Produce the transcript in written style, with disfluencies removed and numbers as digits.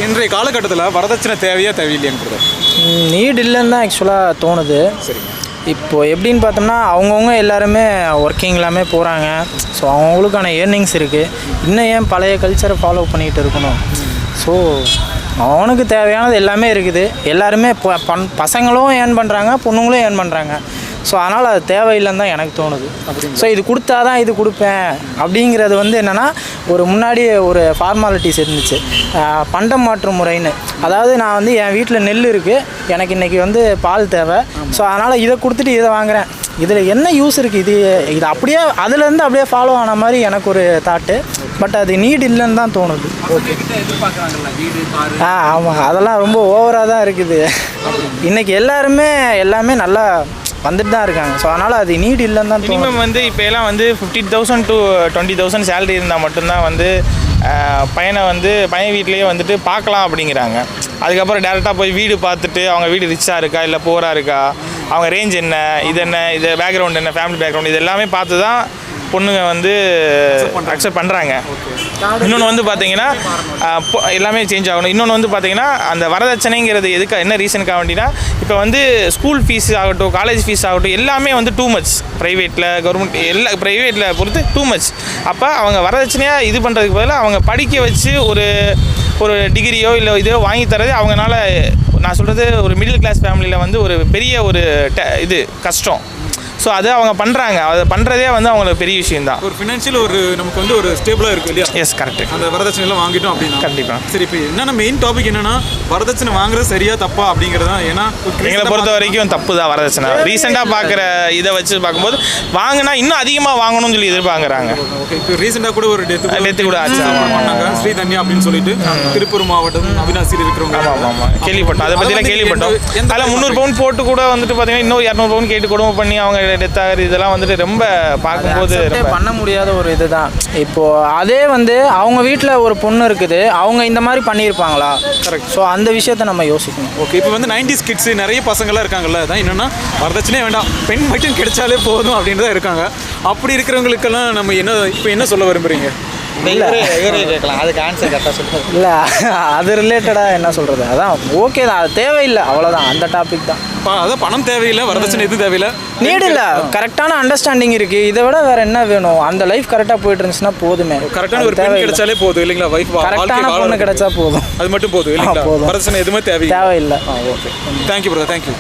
இன்றைய காலகட்டத்தில் வரதட்சணை தேவையா தேவையில்லையான்னு நீட் இல்லைன்னு தான் ஆக்சுவலாக தோணுது. சரி, இப்போது எப்படின்னு பார்த்தோம்னா அவங்கவுங்க எல்லாருமே ஒர்க்கிங் எல்லாமே போகிறாங்க. ஸோ அவங்களுக்கான ஏர்னிங்ஸ் இருக்குது. இன்னும் ஏன் பழைய கல்ச்சரை ஃபாலோ பண்ணிகிட்டு இருக்கணும்? ஸோ அவனுக்கு தேவையானது எல்லாமே இருக்குது. எல்லாருமே பசங்களும் ஏர்ன் பண்ணுறாங்க, பொண்ணுங்களும் ஏர்ன் பண்ணுறாங்க. ஸோ அதனால் அது தேவையில்லைன்னு தான் எனக்கு தோணுது. ஸோ இது கொடுத்தா தான் இது கொடுப்பேன் அப்படிங்கிறது என்னென்னா ஒரு முன்னாடி ஒரு ஃபார்மாலிட்டிஸ் இருந்துச்சு. பண்டம் மாற்று முறைன்னு, அதாவது நான் என் வீட்டில் நெல் இருக்குது, எனக்கு இன்றைக்கி பால் தேவை. ஸோ அதனால் இதை கொடுத்துட்டு இதை வாங்குகிறேன். இதில் என்ன யூஸ் இருக்குது? இது அப்படியே அதுலேருந்து அப்படியே ஃபாலோ ஆன மாதிரி எனக்கு ஒரு தாட்டு. பட் அது நீட் இல்லைன்னு தான் தோணுது. ஓகே, ஆமாம், அதெல்லாம் ரொம்ப ஓவராக தான் இருக்குது. இன்றைக்கி எல்லாமே நல்லா வந்துட்டு தான் இருக்காங்க. ஸோ அதனால் அது நீட் இல்லைன்னு தான் தோணும். மினிமம் இப்போ எல்லாம் 15,000 to 20,000 சேலரி இருந்தால் மட்டும்தான் பையன் வீட்லேயே பார்க்கலாம் அப்படிங்கிறாங்க. அதுக்கப்புறம் டேரெக்டாக போய் வீடு பார்த்துட்டு அவங்க வீடு ரிச்சாக இருக்கா இல்லை போராக இருக்கா, அவங்க ரேஞ்ச் என்ன, இது பேக்ரவுண்ட் என்ன, ஃபேமிலி பேக்ரவுண்ட், இது எல்லாமே பார்த்து தான் பொண்ணுங்க அக்செப்ட் பண்ணுறாங்க. இன்னொன்று பார்த்தீங்கன்னா எல்லாமே சேஞ்ச் ஆகணும். இன்னொன்று பார்த்தீங்கன்னா அந்த வரதட்சணைங்கிறது என்ன ரீசனுக்காக வேண்டினா, இப்போ ஸ்கூல் ஃபீஸ் ஆகட்டும், காலேஜ் ஃபீஸ் ஆகட்டும், எல்லாமே டூ மச். ப்ரைவேட்டில், கவர்மெண்ட் ப்ரைவேட்டில் பொறுத்து டூ மச். அப்போ அவங்க வரதட்சணையாக இது பண்ணுறதுக்கு பதிலாக அவங்க படிக்க வச்சு ஒரு டிகிரியோ இல்லை இதோ வாங்கி தரது அவங்களால, நான் சொல்கிறது ஒரு மிடில் கிளாஸ் ஃபேமிலியில் ஒரு பெரிய இது கஷ்டம். ஸோ அது அவங்க பண்ணுறாங்க. அதை பண்ணுறதே அவங்களுக்கு பெரிய விஷயம் தான். ஒரு ஃபினான்ஷியல் நமக்கு ஒரு ஸ்டேபிளாக இருக்குது இல்லையா? Yes, correct. அந்த வரதட்சணைலாம் வாங்கிட்டோம் அப்படின்னா கண்டிப்பாக. சரி, இப்போ என்னென்ன மெயின் டாபிக் என்னென்னா வரதட்சணை வாங்குறது சரியா தப்பா அப்படிங்கிறது தான். ஏன்னா எங்களை பொறுத்த வரைக்கும் தப்பு தான் வரதட்சணை. ரீசெண்டாக பார்க்குற இதை வச்சு பார்க்கும்போது வாங்கினா இன்னும் அதிகமாக வாங்கணும்னு சொல்லி எதிர்பார்க்குறாங்க. ஓகே, இப்போ ரீசெண்டாக கூட ஒரு டெத்து கூட ஆச்சு பண்ணாங்க, ஸ்ரீதன்யா அப்படின்னு சொல்லிட்டு, திருப்பூர் மாவட்டம் அவினாசியில் இருக்கிறவங்க. ஆமாம், கேள்விப்பட்டோம். அதை பற்றிலாம் கேள்விப்பட்டோம். அதில் 300 பவுன் போட்டு கூட பார்த்தீங்கன்னா இன்னும் 200 பவுன் கேட்டு கொடுமை பண்ணி அவங்க டெத் ஆகுது. இதெல்லாம் ரொம்ப பார்க்கும்போது பண்ண முடியாத ஒரு இதுதான். இப்போது அதே அவங்க வீட்டில் ஒரு பொண்ணு இருக்குது, அவங்க இந்த மாதிரி பண்ணியிருப்பாங்களா? கரெக்ட். ஸோ அந்த விஷயத்தை நம்ம யோசிக்கணும். ஓகே, இப்போ 90s கிட்ஸ் நிறைய பசங்களாம் இருக்காங்கல்ல, அதான் என்னென்னா வரதட்சணையே வேண்டாம், பெண் மட்டும் கிடைச்சாலே போதும் அப்படின்னு தான் இருக்காங்க. அப்படி இருக்கிறவங்களுக்கெல்லாம் நம்ம என்ன சொல்ல விரும்புகிறீங்க? இல்லை, அதுக்கு ஆன்சர் கரெக்டாக சொல்லுங்கள். இல்லை, அது ரிலேட்டடாக என்ன சொல்கிறது? அதான் ஓகே தான், அது தேவையில்லை, அவ்வளோதான். அந்த டாபிக் தான். அதான் பணம் தேவையில்லை, வரதட்சணை எதுவும் தேவையில்லை, நீட் இல்லை, கரெக்டான அண்டர்ஸ்டாண்டிங் இருக்குது. இதை விட வேறு என்ன வேணும்? அந்த லைஃப் கரெக்டாக போயிட்டு இருந்துச்சுன்னா போதுமே. கரெக்டான ஒரு பெண் கிடைச்சாலே போதும் இல்லைங்களா? வைஃப் கரெக்டான பொண்ணு கிடைச்சா போதும், அது மட்டும் போதும் இல்லைங்களா? வரதட்சணை எதுவுமே தேவையில்லை. Okay, thank you brother, thank you.